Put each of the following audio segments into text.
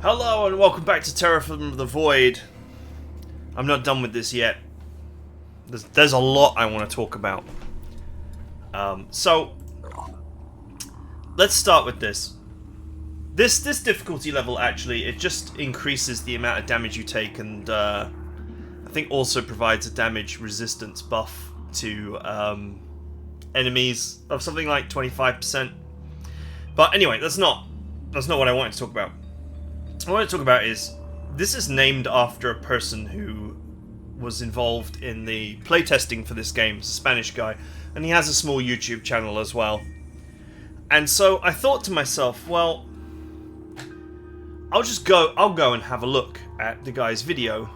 Hello and welcome back to Terror from the Void. I'm not done with this yet. There's a lot I want to talk about. So let's start with this. This difficulty level actually, it just increases the amount of damage you take, and I think also provides a damage resistance buff to enemies of something like 25%. But anyway, that's not what I wanted to talk about. What I want to talk about is, this is named after a person who was involved in the playtesting for this game, a Spanish guy, and he has a small YouTube channel as well. And so I thought to myself, well, I'll go and have a look at the guy's video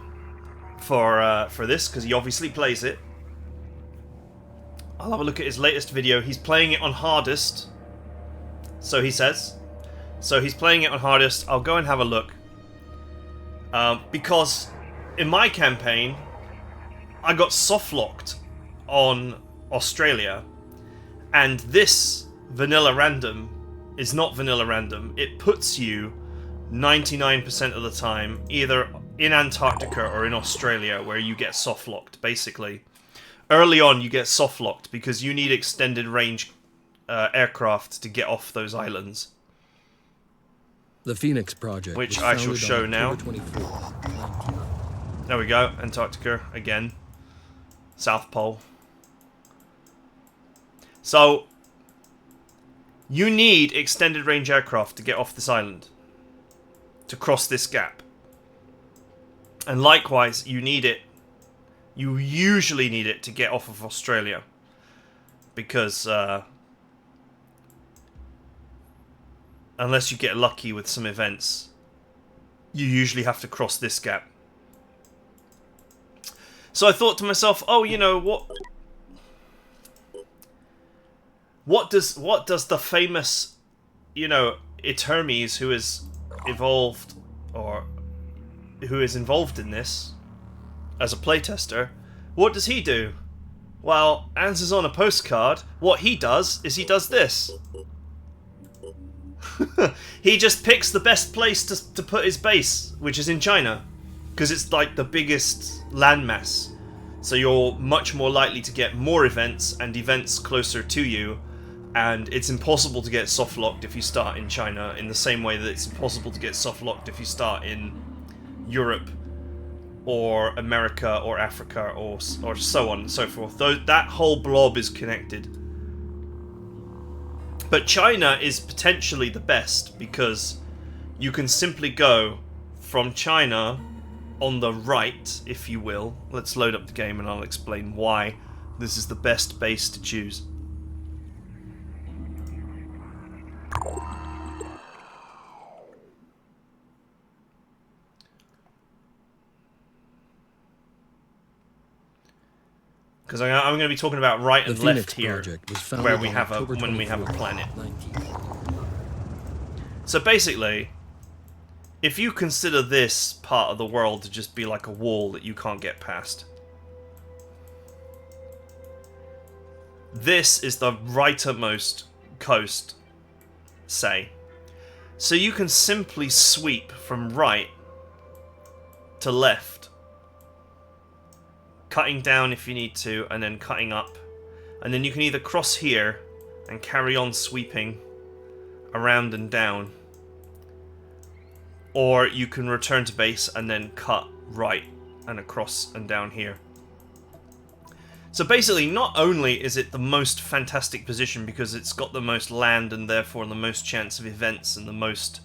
for this, because he obviously plays it. I'll have a look at his latest video. He's playing it on hardest, so he says. So he's playing it on hardest. I'll go and have a look. Because in my campaign, I got soft-locked on Australia. And this vanilla random is not vanilla random. It puts you 99% of the time either in Antarctica or in Australia, where you get soft-locked, basically. Early on, you get soft-locked because you need extended range aircraft to get off those islands. The Phoenix Project, which I shall show now. There we go, Antarctica again. South Pole. So, you need extended range aircraft to get off this island. To cross this gap. And likewise, you need it. You usually need it to get off of Australia. Because, unless you get lucky with some events, you usually have to cross this gap. So I thought to myself, oh, you know, what does the famous, you know, Hermes, who is involved in this as a playtester, what does he do? Well, answers on a postcard. What he does is he does this. He just picks the best place to put his base, which is in China, because it's like the biggest landmass, so you're much more likely to get more events and events closer to you, and it's impossible to get soft-locked if you start in China, in the same way that it's impossible to get soft-locked if you start in Europe or America or Africa or so on and so forth. Though that whole blob is connected. But China is potentially the best, because you can simply go from China on the right, if you will. Let's load up the game and I'll explain why this is the best base to choose. Because I'm going to be talking about right and left here, where we have when we have a planet. So basically, if you consider this part of the world to just be like a wall that you can't get past, this is the rightmost coast, say. So you can simply sweep from right to left, cutting down if you need to, and then cutting up. And then you can either cross here and carry on sweeping around and down, or you can return to base and then cut right and across and down here. So basically, not only is it the most fantastic position because it's got the most land and therefore the most chance of events and the most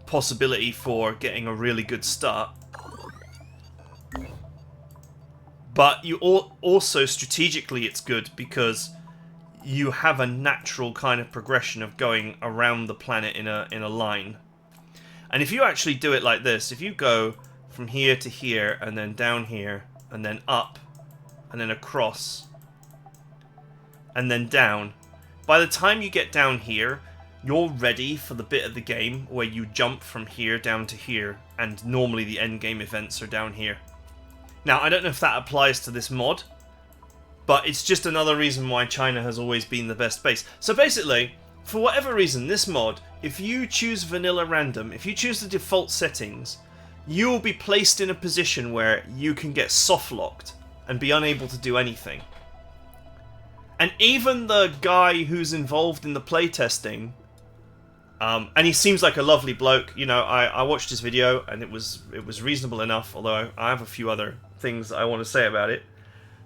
possibility for getting a really good start, but you also strategically it's good because you have a natural kind of progression of going around the planet in a line. And if you actually do it like this, if you go from here to here and then down here and then up and then across and then down, by the time you get down here, you're ready for the bit of the game where you jump from here down to here, and normally the end game events are down here. Now, I don't know if that applies to this mod, but it's just another reason why China has always been the best base. So basically, for whatever reason, this mod, if you choose vanilla random, if you choose the default settings, you will be placed in a position where you can get soft locked and be unable to do anything. And even the guy who's involved in the playtesting, and he seems like a lovely bloke, you know, I watched his video and it was reasonable enough, although I have a few other things I want to say about it.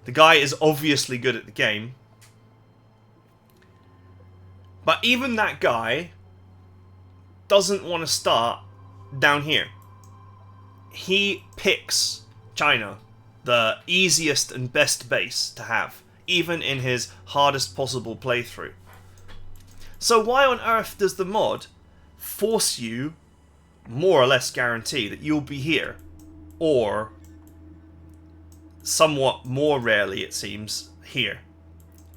The guy is obviously good at the game. But even that guy doesn't want to start down here. He picks China, the easiest and best base to have, even in his hardest possible playthrough. So why on earth does the mod force you, more or less guarantee, that you'll be here? Or, somewhat more rarely it seems, here.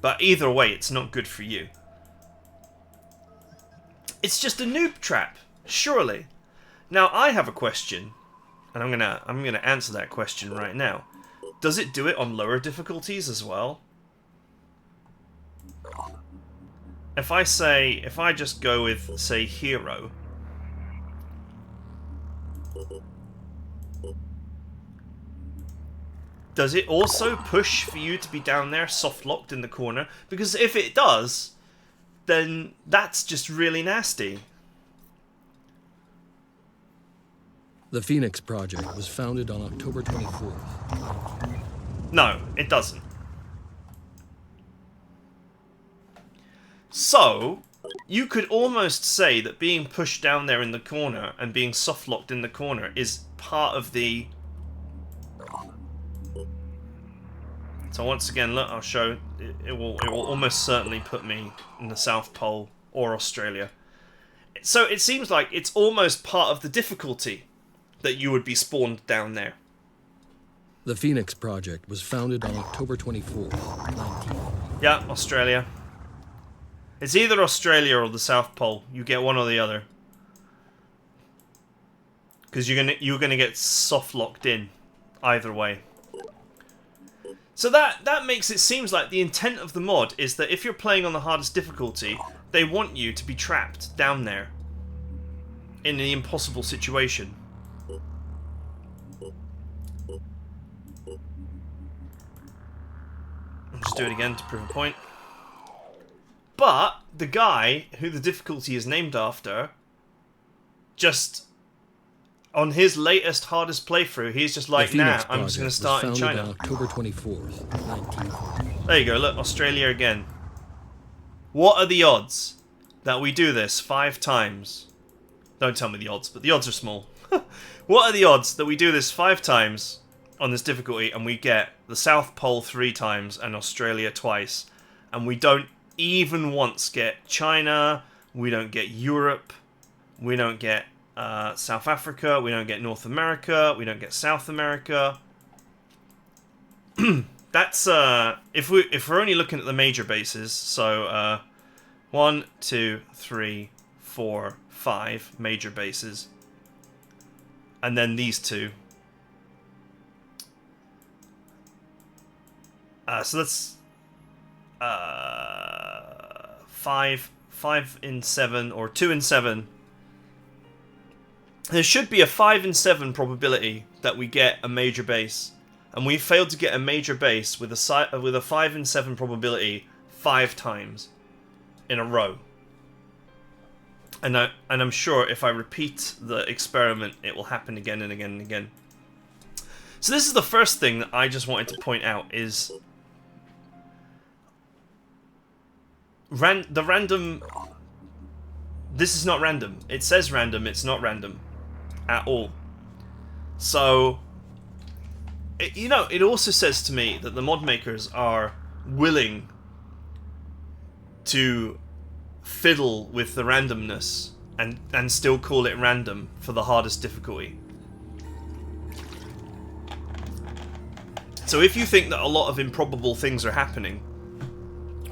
But either way, it's not good for you. It's just a noob trap, surely. Now I have a question, and I'm gonna answer that question right now. Does it do it on lower difficulties as well? If I just go with, say, Hero. Does it also push for you to be down there, soft-locked in the corner? Because if it does, then that's just really nasty. The Phoenix Project was founded on October 24th. No, it doesn't. So, you could almost say that being pushed down there in the corner and being soft-locked in the corner is part of the... So once again, look, I'll show. It will almost certainly put me in the South Pole or Australia. So it seems like it's almost part of the difficulty that you would be spawned down there. The Phoenix Project was founded on October 24th, 1940. Yeah, Australia. It's either Australia or the South Pole. You get one or the other. Because you're gonna get soft locked in either way. So that makes it seems like the intent of the mod is that if you're playing on the hardest difficulty, they want you to be trapped down there in the impossible situation. I'll just do it again to prove a point. But the guy who the difficulty is named after, just on his latest hardest playthrough, he's just like, nah, I'm just going to start in China. On October 24th, 1940. There you go, look, Australia again. What are the odds that we do this 5 times? Don't tell me the odds, but the odds are small. What are the odds that we do this 5 times on this difficulty and we get the South Pole 3 times and Australia twice, and we don't even once get China, we don't get Europe, we don't get South Africa, we don't get North America, we don't get South America. That's if we're only looking at the major bases, so 1, 2, 3, 4, 5 major bases, and then these 2. So that's 5 in 7 or 2 in 7. There should be a 5 in 7 probability that we get a major base, and we failed to get a major base with a 5 in 7 probability 5 times in a row. And I'm sure if I repeat the experiment, it will happen again and again and again. So this is the first thing that I just wanted to point out is the random. This is not random. It says random. It's not random at all. So, it also says to me that the mod makers are willing to fiddle with the randomness and still call it random for the hardest difficulty. So if you think that a lot of improbable things are happening,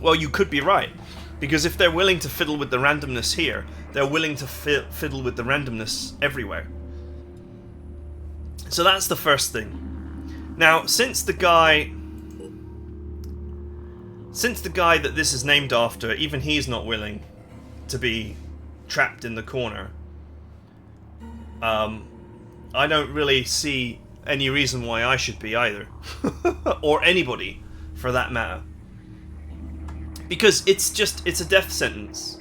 well, you could be right. Because if they're willing to fiddle with the randomness here, they're willing to fiddle with the randomness everywhere. So that's the first thing. Now, since the guy that this is named after, even he's not willing to be trapped in the corner, I don't really see any reason why I should be either. Or anybody, for that matter. Because it's a death sentence.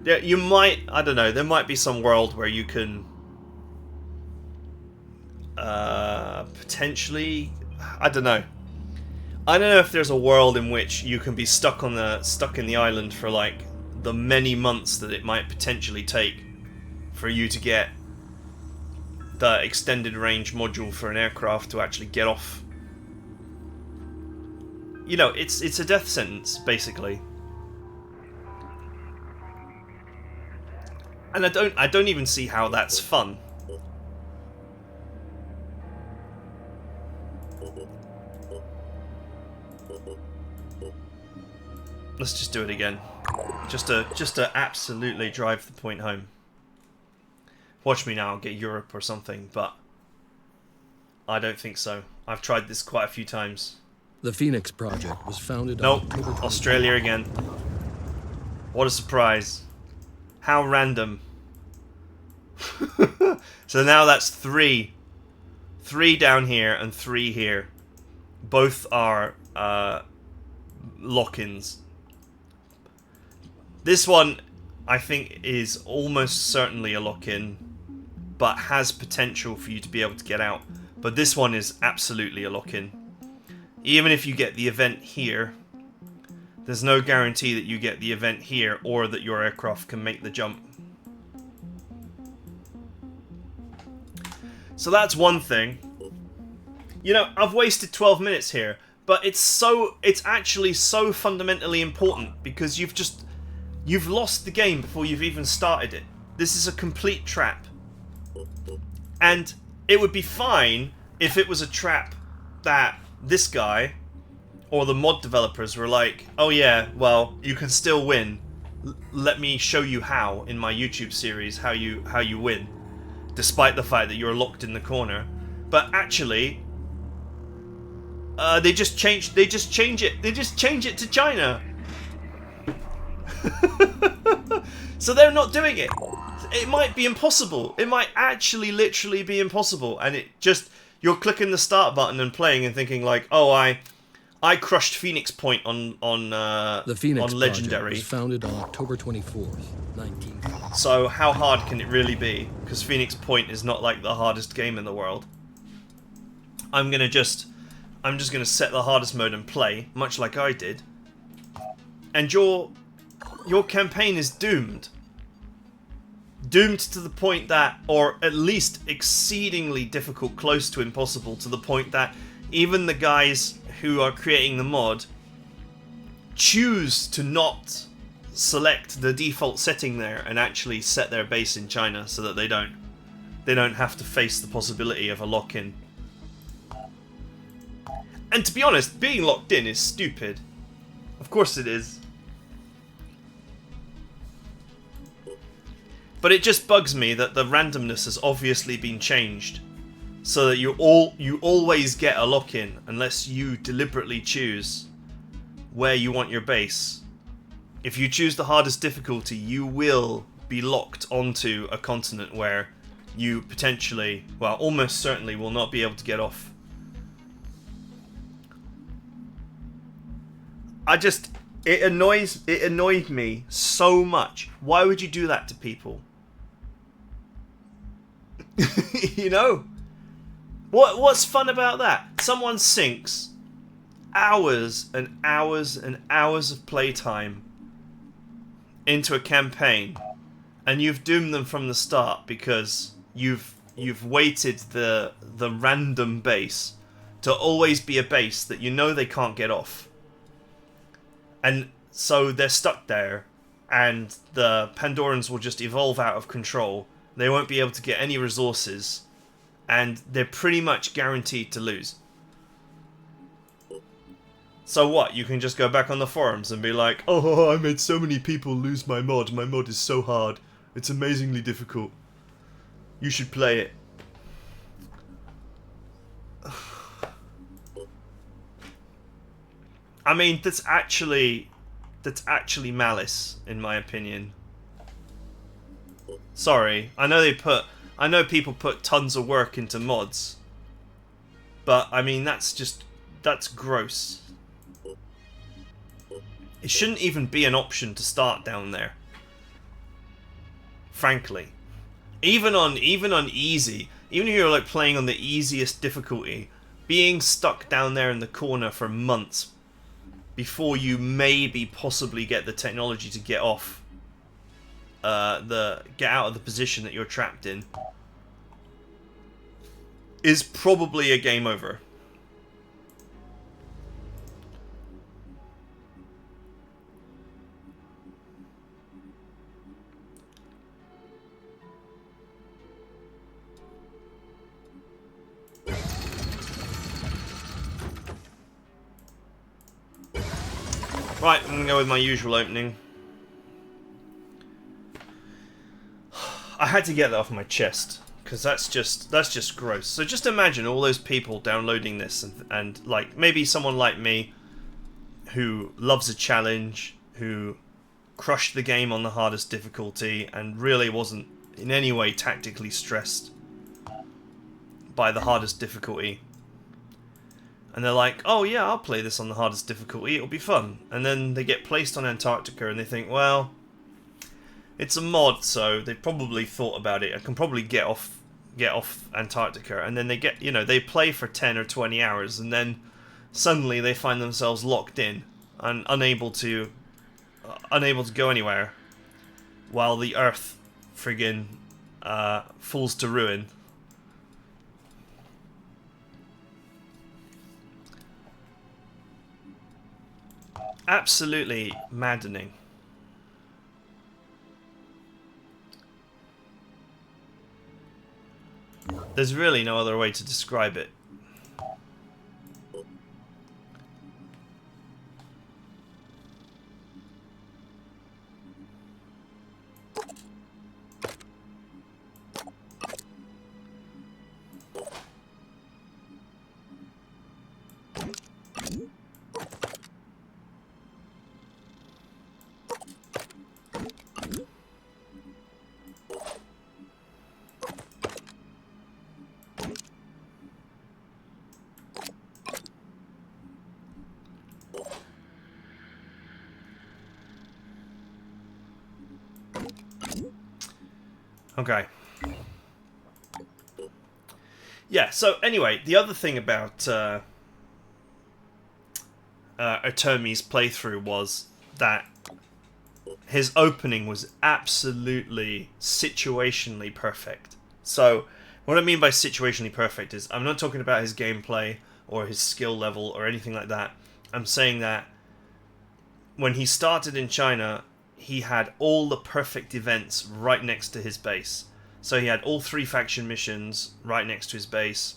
You might, I don't know, there might be some world where you can potentially, I don't know if there's a world in which you can be stuck in the island for like the many months that it might potentially take for you to get the extended range module for an aircraft to actually get off. You know, it's a death sentence, basically. And I don't even see how that's fun. Let's just do it again. Just to absolutely drive the point home. Watch me now, I'll get Europe or something, but I don't think so. I've tried this quite a few times. The Phoenix Project was founded Nope, on October 24th. Australia again. What a surprise. How random. So now that's 3. 3 down here and 3 here. Both are lock-ins. This one, I think, is almost certainly a lock-in, but has potential for you to be able to get out. But this one is absolutely a lock-in. Even if you get the event here, there's no guarantee that you get the event here or that your aircraft can make the jump. So that's one thing. You know, I've wasted 12 minutes here, but it's actually so fundamentally important because you've lost the game before you've even started it. This is a complete trap. And it would be fine if it was a trap that this guy or the mod developers were like, oh yeah, well, you can still win. Let me show you how in my YouTube series how you win, despite the fact that you're locked in the corner. But actually, they just change it to China. So they're not doing it. It might be impossible. It might actually literally be impossible, and you're clicking the start button and playing and thinking like, oh, I crushed Phoenix Point on The Phoenix on Legendary. Project was founded on October 24th, 1950. So how hard can it really be? Because Phoenix Point is not like the hardest game in the world. I'm just gonna set the hardest mode and play, much like I did. And your campaign is doomed. Doomed to the point that, or at least exceedingly difficult, close to impossible, to the point that even the guys who are creating the mod choose to not select the default setting there and actually set their base in China so that they don't have to face the possibility of a lock-in. And to be honest, being locked in is stupid. Of course it is. But it just bugs me that the randomness has obviously been changed, so that you always get a lock-in unless you deliberately choose where you want your base. If you choose the hardest difficulty, you will be locked onto a continent where you potentially, well, almost certainly will not be able to get off. It annoyed me so much. Why would you do that to people? You know? What's fun about that? Someone sinks hours and hours and hours of playtime into a campaign, and you've doomed them from the start because you've weighted the random base to always be a base that you know they can't get off. And so they're stuck there, and the Pandorans will just evolve out of control. They won't be able to get any resources, and they're pretty much guaranteed to lose. So what? You can just go back on the forums and be like, oh, I made so many people lose my mod. My mod is so hard. It's amazingly difficult. You should play it. I mean, that's actually that's actually malice, in my opinion. Sorry, I know people put tons of work into mods, but I mean that's gross. It shouldn't even be an option to start down there. Frankly, even on easy, even if you're like playing on the easiest difficulty, being stuck down there in the corner for months before you maybe possibly get the technology to get off, get out of the position that you're trapped in, is probably a game over. Right, I'm gonna go with my usual opening. I had to get that off my chest because that's just gross. So just imagine all those people downloading this and like maybe someone like me who loves a challenge, who crushed the game on the hardest difficulty and really wasn't in any way tactically stressed by the hardest difficulty. And they're like, oh yeah, I'll play this on the hardest difficulty, it'll be fun. And then they get placed on Antarctica and they think, well, it's a mod, so they probably thought about it. I can probably get off Antarctica. And then they get, they play for 10 or 20 hours and then suddenly they find themselves locked in and unable to go anywhere while the Earth friggin' falls to ruin. Absolutely maddening. There's really no other way to describe it. Okay. Yeah, so anyway, the other thing about Atomi's playthrough was that his opening was absolutely situationally perfect. So, what I mean by situationally perfect is, I'm not talking about his gameplay or his skill level or anything like that. I'm saying that when he started in China, he had all the perfect events right next to his base. So he had all 3 faction missions right next to his base,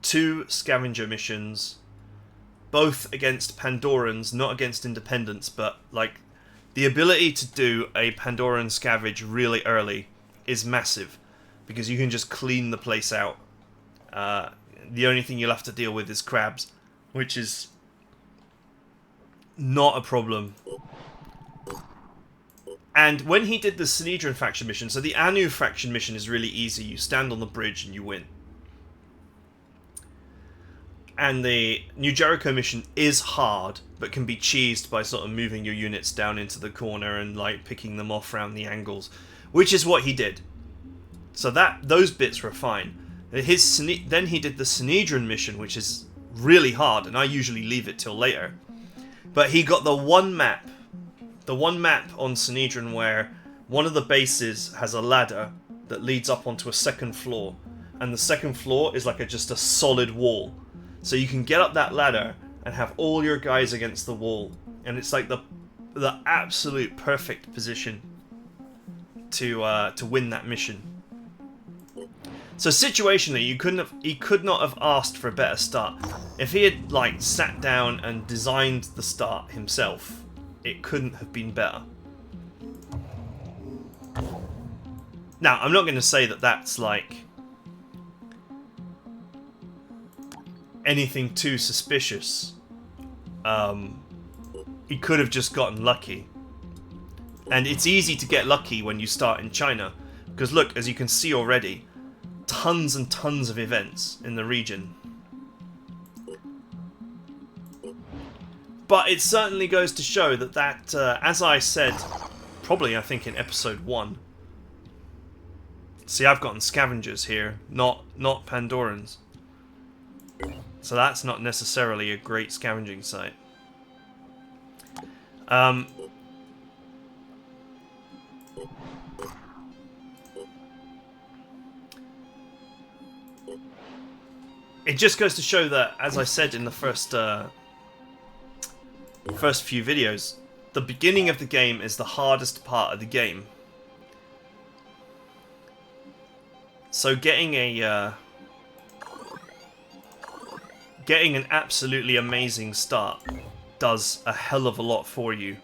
2 scavenger missions, both against Pandorans, not against independents, but like the ability to do a Pandoran scavenge really early is massive because you can just clean the place out. The only thing you'll have to deal with is crabs, which is not a problem. And when he did the Sinedran faction mission, so the Anu faction mission is really easy. You stand on the bridge and you win. And the New Jericho mission is hard, but can be cheesed by sort of moving your units down into the corner and like picking them off around the angles, which is what he did. So those bits were fine. Then he did the Sinedran mission, which is really hard, and I usually leave it till later. But he got the one map on Sinedran where one of the bases has a ladder that leads up onto a second floor, and the second floor is like just a solid wall. So you can get up that ladder and have all your guys against the wall, and it's like the absolute perfect position to win that mission. So situationally, he could not have asked for a better start. If he had like sat down and designed the start himself, it couldn't have been better. Now, I'm not going to say that that's like anything too suspicious. he could have just gotten lucky. And it's easy to get lucky when you start in China. Because look, as you can see already, tons and tons of events in the region. But it certainly goes to show that, as I said, probably I think in episode 1. See, I've gotten scavengers here, not Pandorans. So that's not necessarily a great scavenging site. It just goes to show that, as I said in the first few videos, the beginning of the game is the hardest part of the game. So getting an absolutely amazing start does a hell of a lot for you.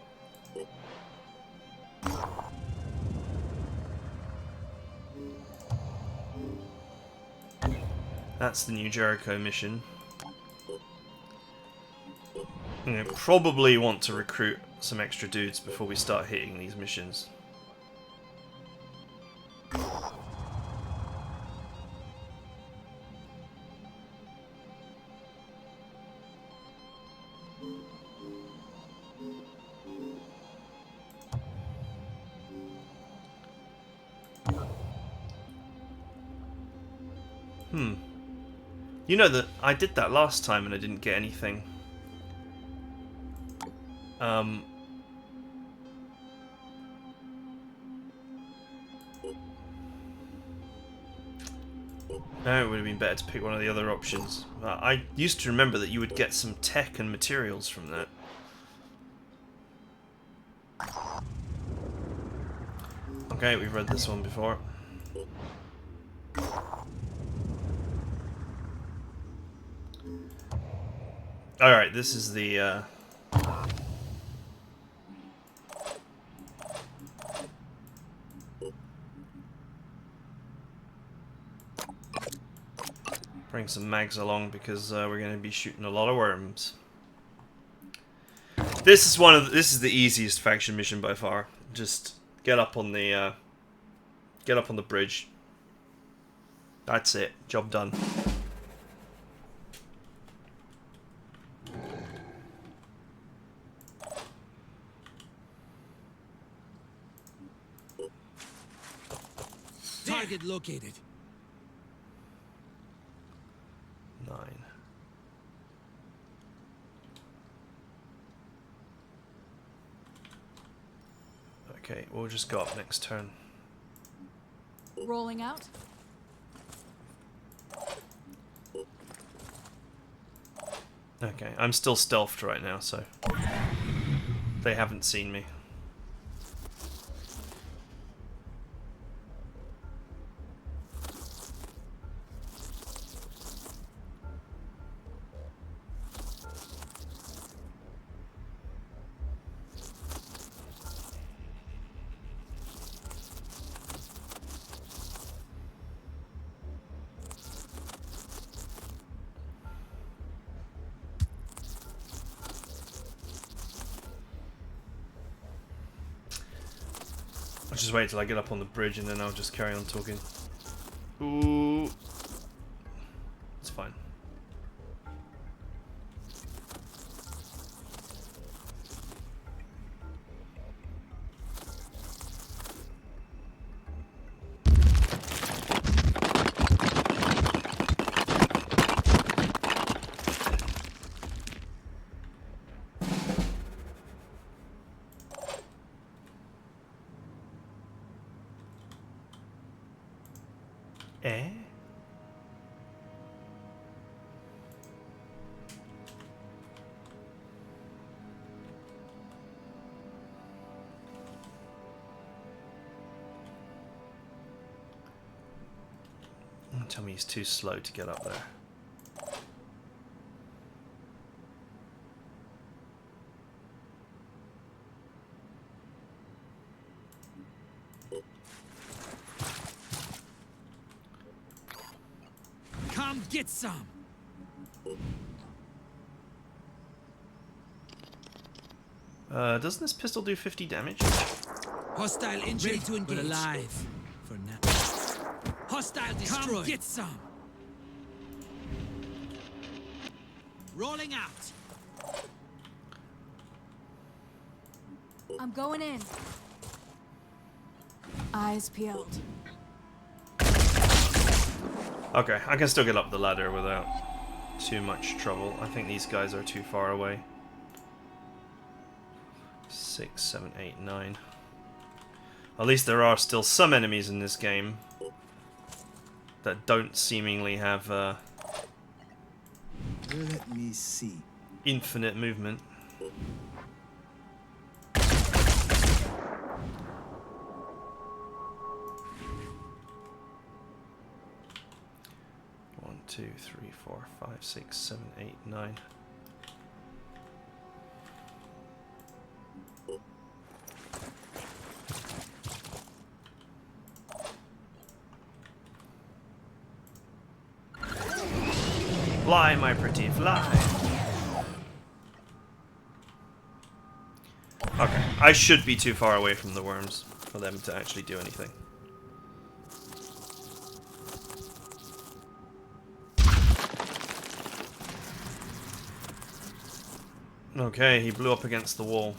That's the New Jericho mission. I probably want to recruit some extra dudes before we start hitting these missions. You know that I did that last time and I didn't get anything. No, it would have been better to pick one of the other options. I used to remember that you would get some tech and materials from that. Okay, we've read this one before. Alright, this is the... Bring some mags along because we're going to be shooting a lot of worms. This is the easiest faction mission by far. Just get up on the bridge. That's it. Job done. Target located. 9. Okay, we'll just go up next turn. Rolling out. Okay, I'm still stealthed right now, so they haven't seen me. I'll just wait till I get up on the bridge and then I'll just carry on talking. Ooh. It's fine. Eh? Don't tell me he's too slow to get up there. Come get some. Doesn't this pistol do 50 damage? Hostile injury to engage. But alive for now. Hostile destroyed. Come get some. Rolling out. I'm going in. Eyes peeled. Okay, I can still get up the ladder without too much trouble. I think these guys are too far away. 6, 7, 8, 9. At least there are still some enemies in this game that don't seemingly have Let me see. infinite movement. One, 2, 3, 4, 5, 6, 7, 8, 9. Fly, my pretty, fly! Okay, I should be too far away from the worms for them to actually do anything. Okay, he blew up against the wall.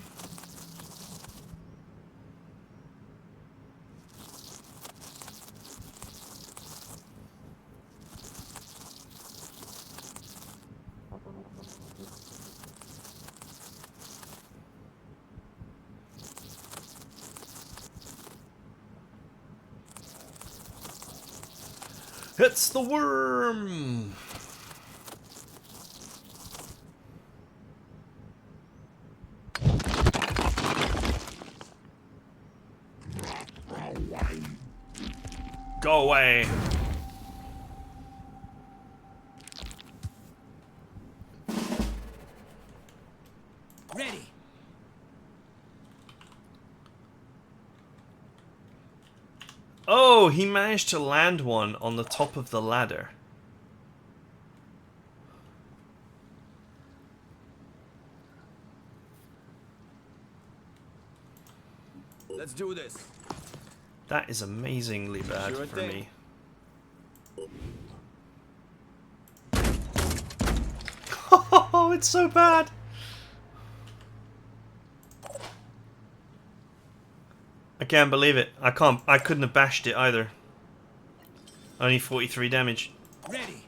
It's the worm! Go away! Ready. Oh, he managed to land one on the top of the ladder. Let's do this. That is amazingly bad Sure for thing. me. Oh, it's so bad! I can't believe it. I couldn't have bashed it either. Only 43 damage. Ready.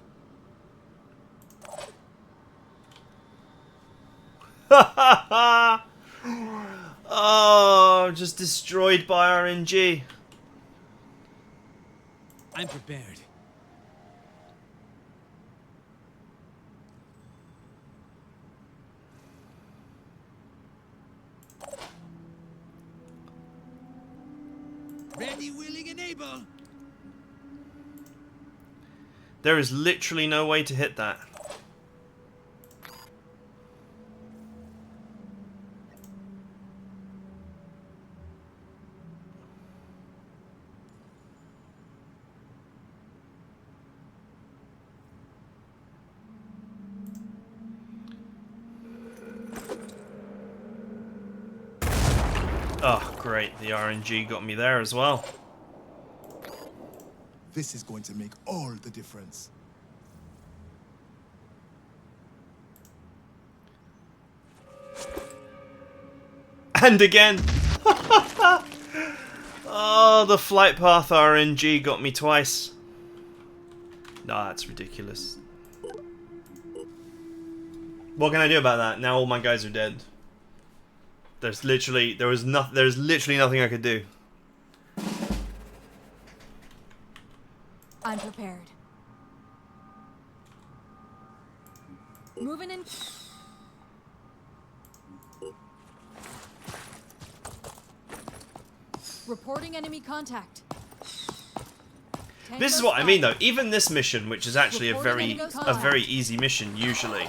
Oh, just destroyed by RNG. I'm prepared. Ready, willing, and able. There is literally no way to hit that. Oh, great. The RNG got me there as well. This is going to make all the difference. And again! Oh, the flight path RNG got me twice. Nah, that's ridiculous. What can I do about that? Now all my guys are dead. There's literally nothing I could do. I'm prepared. Moving in. Reporting enemy contact. This is what I mean though, even this mission, which is actually a very easy mission usually,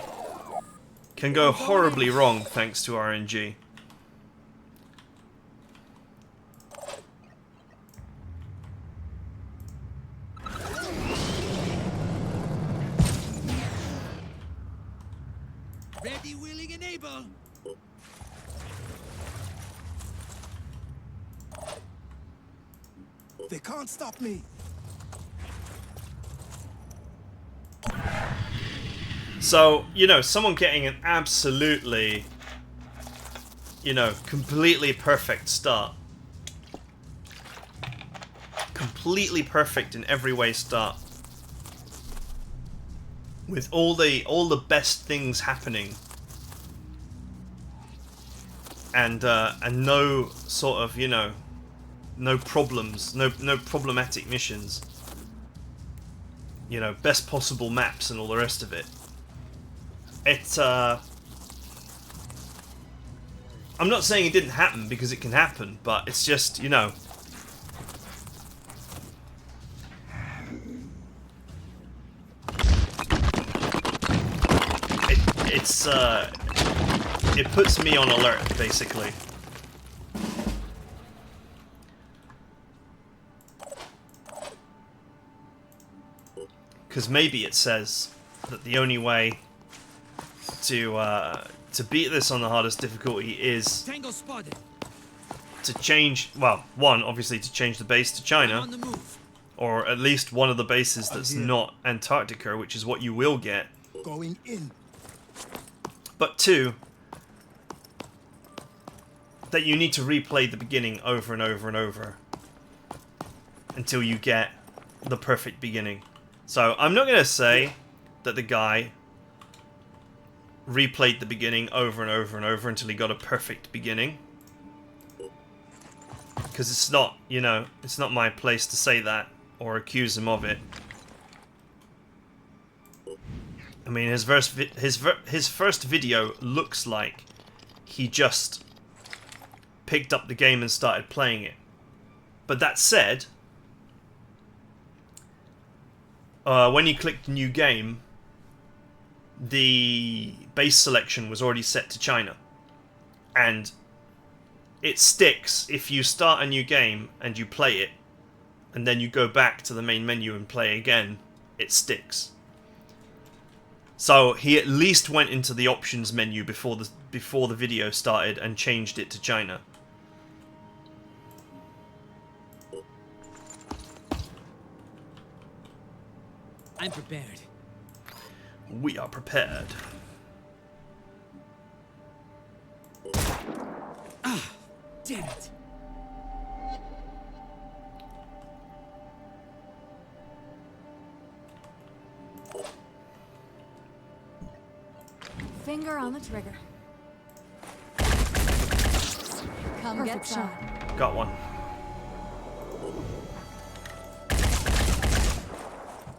can go horribly wrong thanks to RNG. Ready, willing, and able. They can't stop me. So, you know, someone getting an absolutely, you know, completely perfect start. Completely perfect in every way start. With all the best things happening. And no sort of, you know, no problems, no problematic missions. You know, best possible maps and all the rest of it. I'm not saying it didn't happen, because it can happen, but it's just, you know, it puts me on alert, basically. Because maybe it says that the only way to beat this on the hardest difficulty is Tango spotted. to change, well, one, obviously to change the base to China, On the move. or at least one of the bases that's here. not Antarctica, which is what you will get. Going in. But two, that you need to replay the beginning over and over and over until you get the perfect beginning. So I'm not going to say that the guy replayed the beginning over and over and over until he got a perfect beginning. Because it's not, you know, it's not my place to say that or accuse him of it. I mean, his first video looks like he just picked up the game and started playing it. But that said, when you clicked new game, the base selection was already set to China. And it sticks if you start a new game and you play it, and then you go back to the main menu and play again, it sticks. So he at least went into the options menu before the video started and changed it to China. I'm prepared. We are prepared. Damn it. Finger on the trigger. Come Perfect get some. Shot. Got one.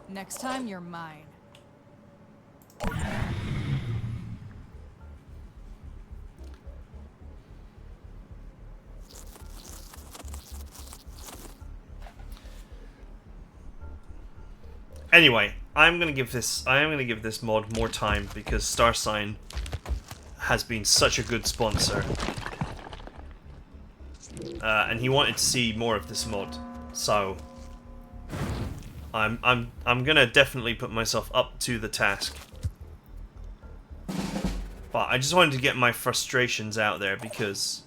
Next time, you're mine. Anyway, I am gonna give this mod more time because Starsign has been such a good sponsor, and he wanted to see more of this mod, so I'm gonna definitely put myself up to the task. But I just wanted to get my frustrations out there because,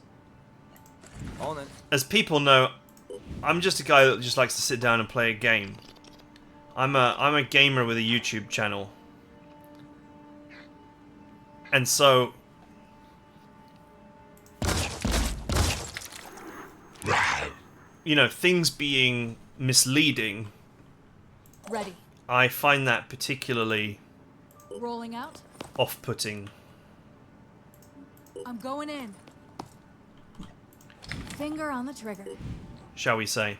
as people know, I'm just a guy that just likes to sit down and play a game. I'm a gamer with a YouTube channel. And so you know, things being misleading, Ready. I find that particularly Rolling out. off-putting. I'm going in. Finger on the trigger. Shall we say.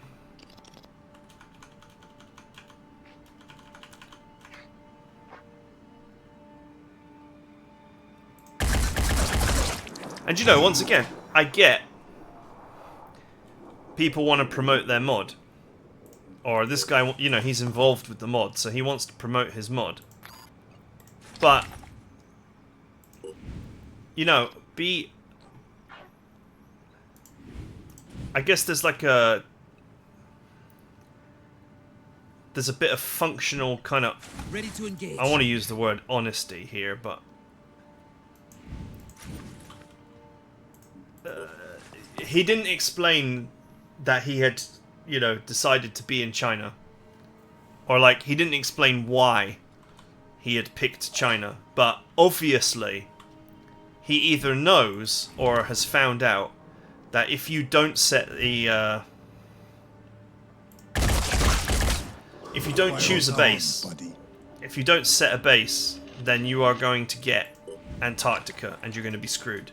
And you know, once again, I get people want to promote their mod. Or this guy, you know, he's involved with the mod, so he wants to promote his mod. But, you know, I guess there's like a... There's a bit of functional kind of... Ready to engage. I want to use the word honesty here, but... he didn't explain that he had you know, decided to be in China. Or, like, he didn't explain why he had picked China. But, obviously, he either knows or has found out that if you don't set the, if you don't choose a base, if you don't set a base, then you are going to get Antarctica and you're going to be screwed.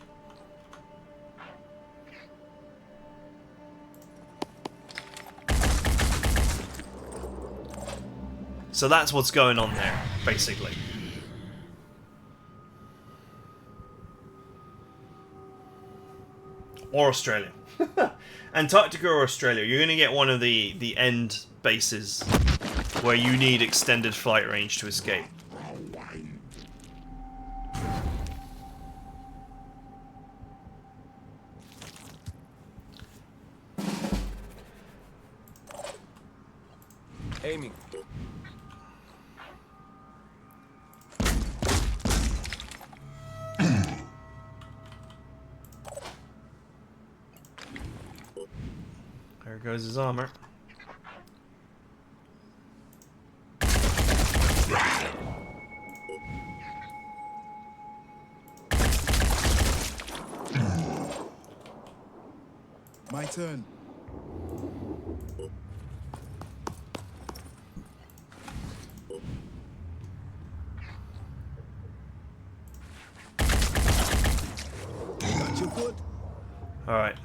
So that's what's going on there, basically. Or Australia. Antarctica or Australia. You're going to get one of the end bases where you need extended flight range to escape. Aiming. There goes his armor. My turn. Got you good. All right.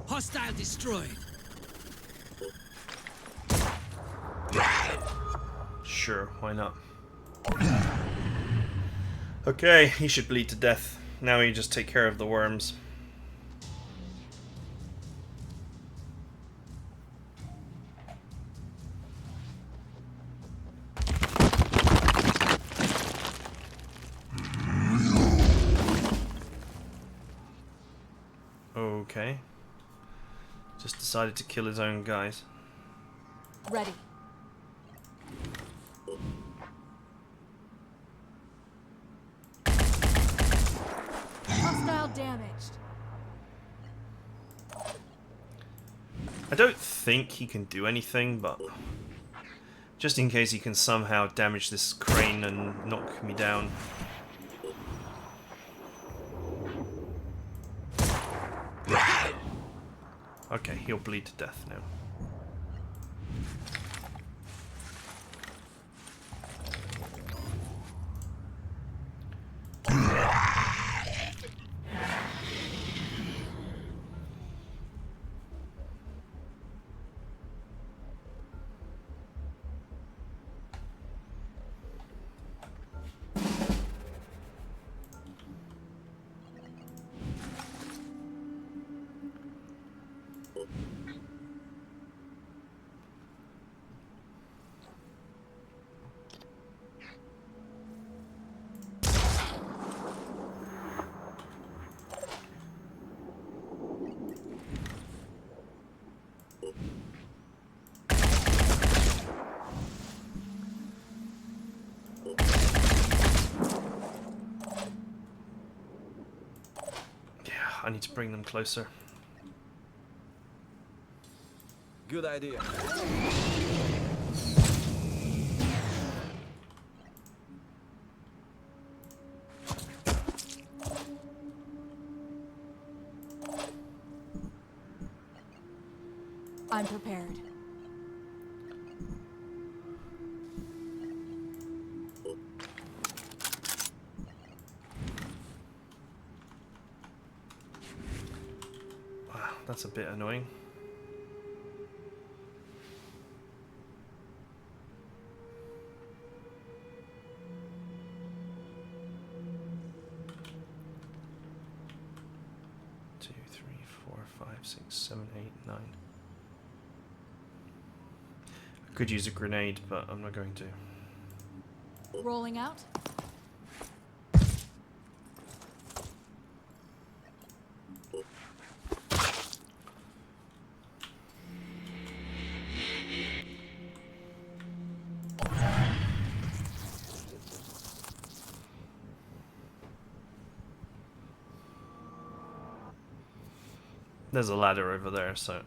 Hostile destroyed. Sure, why not? Okay, he should bleed to death. Now you just take care of the worms. Okay. Just decided to kill his own guys. Ready. Hostile damaged. I don't think he can do anything, but just in case he can somehow damage this crane and knock me down. Okay, he'll bleed to death now. I need to bring them closer. Good idea. I'm prepared. Wow, that's a bit annoying. Two, three, 4, 5, 6, 7, 8, 9. I could use a grenade, but I'm not going to. Rolling out. There's a ladder over there, so...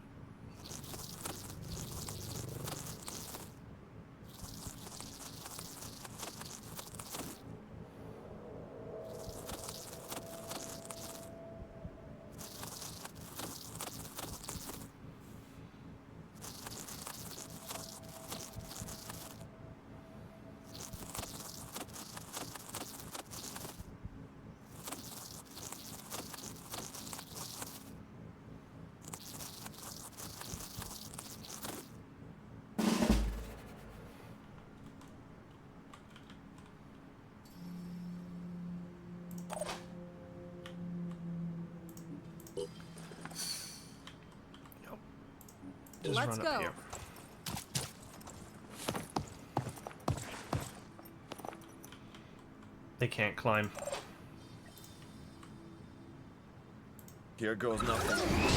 Just Let's run up go. here. They can't climb. Here goes nothing.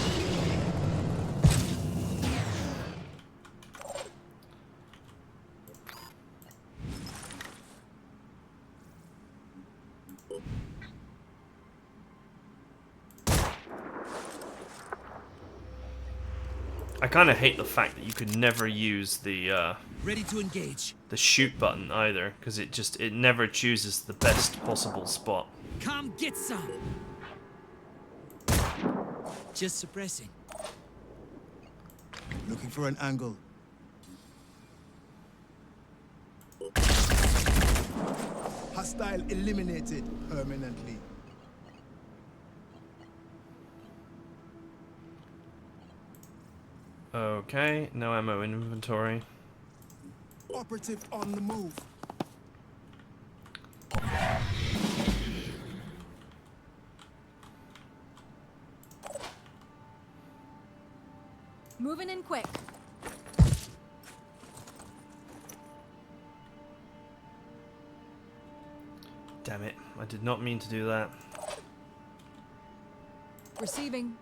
I kind of hate the fact that you could never use the Ready to engage. shoot button either, because it never chooses the best possible spot. Come get some. Just suppressing. Looking for an angle. Hostile eliminated permanently. Okay, no ammo in inventory. Operative on the move. Moving in quick. Damn it, I did not mean to do that. Receiving.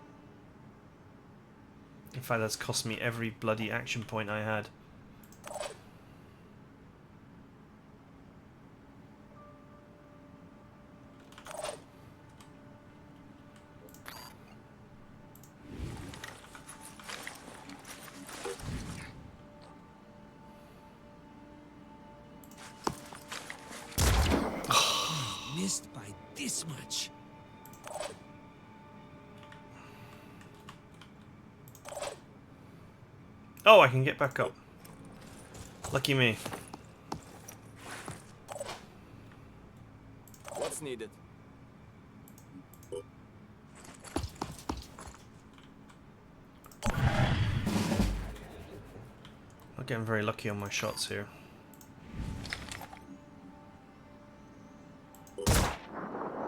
In fact, that's cost me every bloody action point I had. Missed by this much. Oh, I can get back up. Lucky me. What's needed? I'm getting very lucky on my shots here.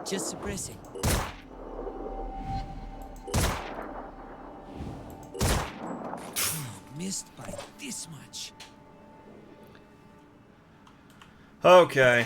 Just suppressing. Missed by this much. Okay.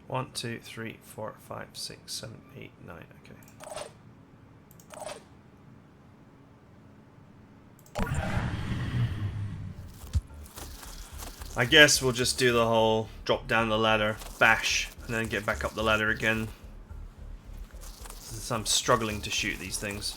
One, two, three, four, five, six, seven, eight, nine. Okay. I guess we'll just do the whole drop down the ladder, bash, and then get back up the ladder again. Since I'm struggling to shoot these things.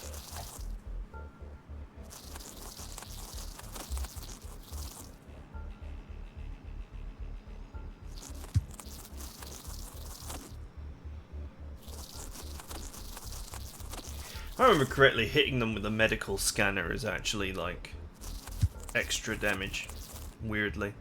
If I remember correctly, hitting them with a medical scanner is actually like extra damage, weirdly.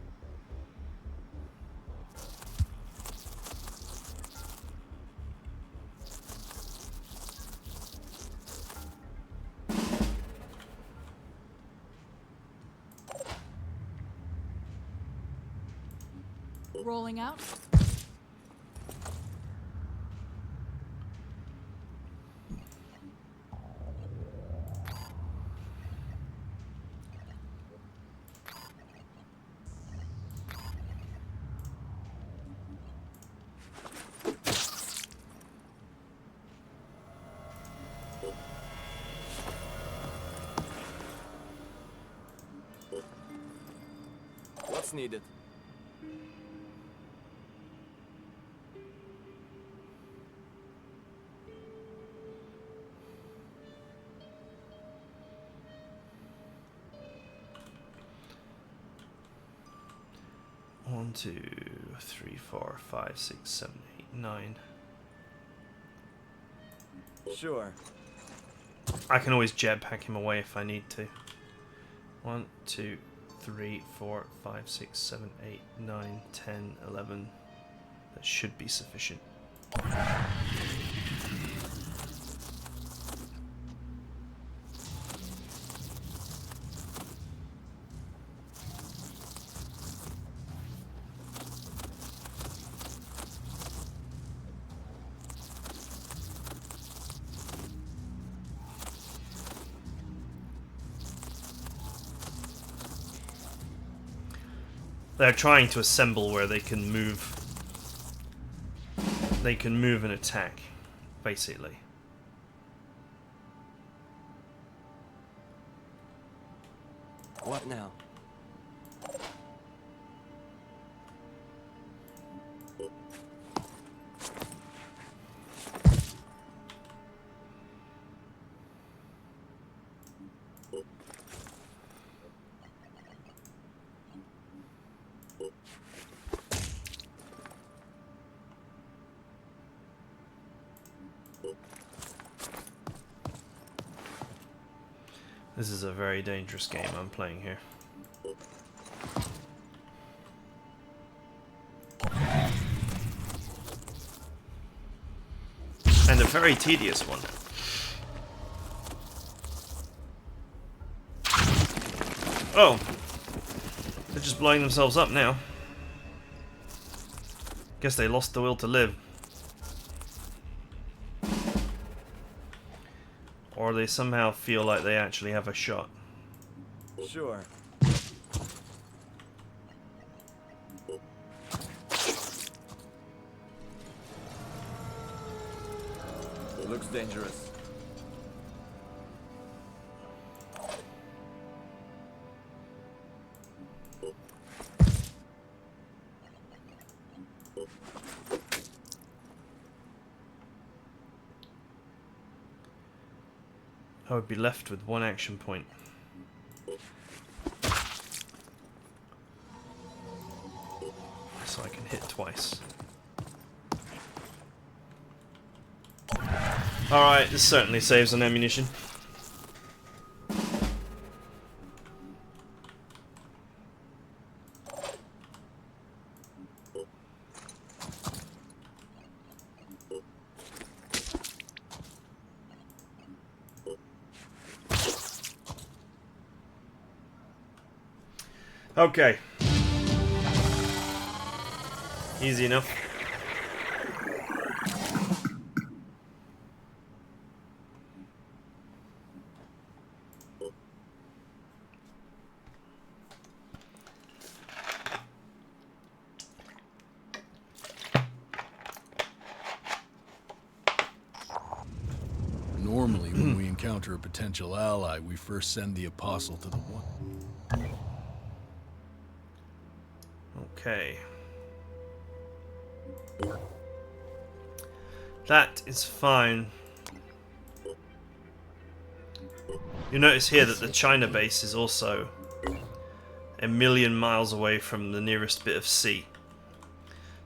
Rolling out. What's needed? One, 2, 3, 4, 5, 6, 7, 8, 9. Sure. I can always jetpack him away if I need to. 1, 2, 3, 4, 5, 6, 7, 8, 9, 10, 11. That should be sufficient. They're trying to assemble where they can move. They can move and attack, basically. What now? This is a very dangerous game I'm playing here. And a very tedious one. Oh! They're just blowing themselves up now. Guess they lost the will to live. Or they somehow feel like they actually have a shot. Sure. Looks dangerous. I would be left with one action point. So I can hit twice. Alright, this certainly saves on ammunition. Okay. Easy enough. Normally, when we encounter a potential ally, we first send the apostle to the one. Okay. That is fine. You notice here that the China base is also a million miles away from the nearest bit of sea.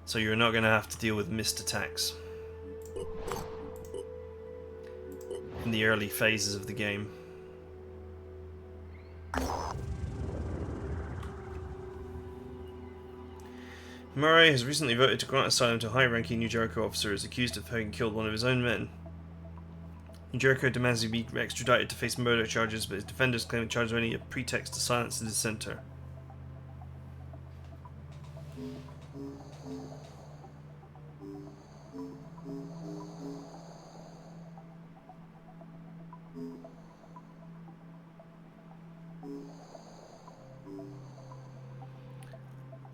So you're not going to have to deal with missed attacks in the early phases of the game. Murray has recently voted to grant asylum to a high-ranking New Jericho officer who is accused of having killed one of his own men. New Jericho demands he be extradited to face murder charges, but his defenders claim the charges are only a pretext to silence the dissenter.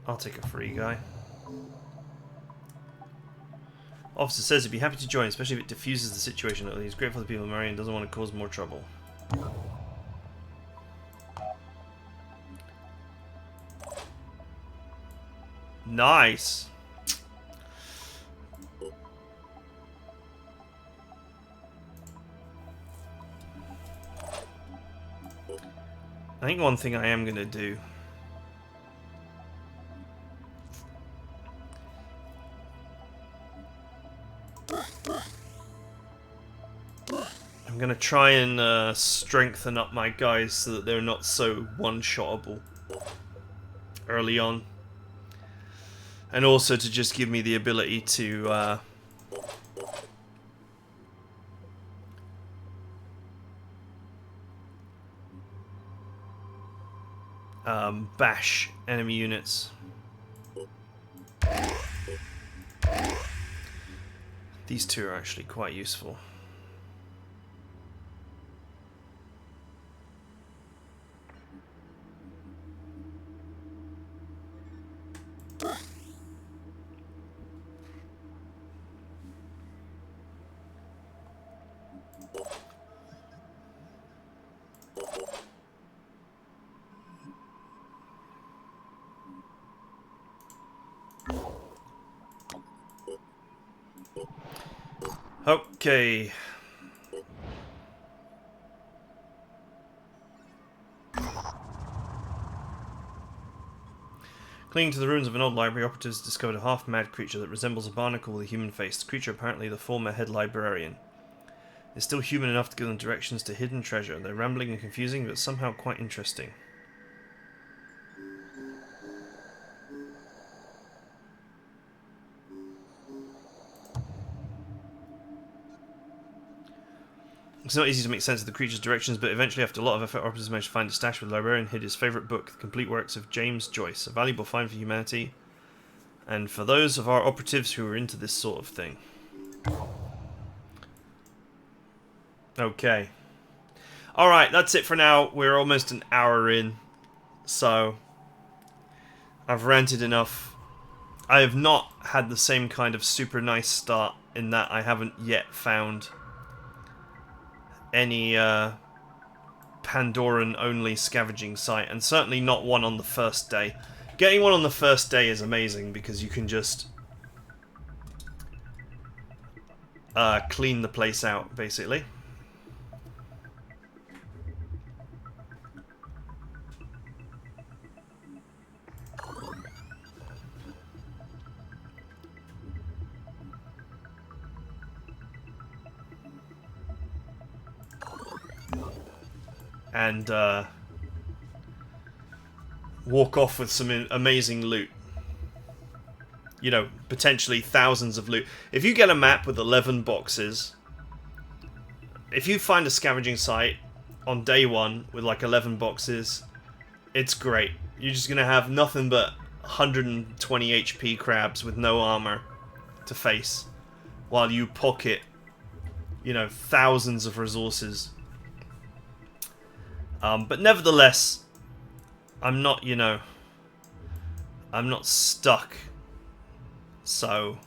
I'll take a free guy. Officer says he'd be happy to join, especially if it diffuses the situation. He's grateful to people marrying and doesn't want to cause more trouble. Nice. I think one thing I am going to do I'm going to try and strengthen up my guys so that they're not so one-shottable early on. And also to just give me the ability to bash enemy units. These two are actually quite useful. Okay. Clinging to the ruins of an old library, operatives discovered a half-mad creature that resembles a barnacle with a human face. The creature, apparently the former head librarian, is still human enough to give them directions to hidden treasure. They're rambling and confusing, but somehow quite interesting. It's not easy to make sense of the creature's directions, but eventually, after a lot of effort, operatives managed to find a stash where the librarian hid his favourite book, The Complete Works of James Joyce, a valuable find for humanity, and for those of our operatives who are into this sort of thing. Okay. Alright, that's it for now. We're almost an hour in, so I've ranted enough. I have not had the same kind of super nice start in that I haven't yet found any Pandoran-only scavenging site, and certainly not one on the first day. Getting one on the first day is amazing because you can just clean the place out, basically. And walk off with some amazing loot. You know, potentially thousands of loot. If you get a map with 11 boxes, if you find a scavenging site on day one with like 11 boxes, it's great. You're just going to have nothing but 120 HP crabs with no armor to face, while you pocket, you know, thousands of resources. But nevertheless, I'm not, you know, I'm not stuck. So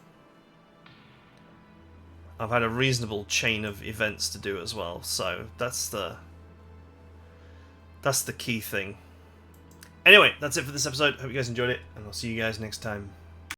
I've had a reasonable chain of events to do as well. So that's the key thing. Anyway, that's it for this episode. Hope you guys enjoyed it, and I'll see you guys next time.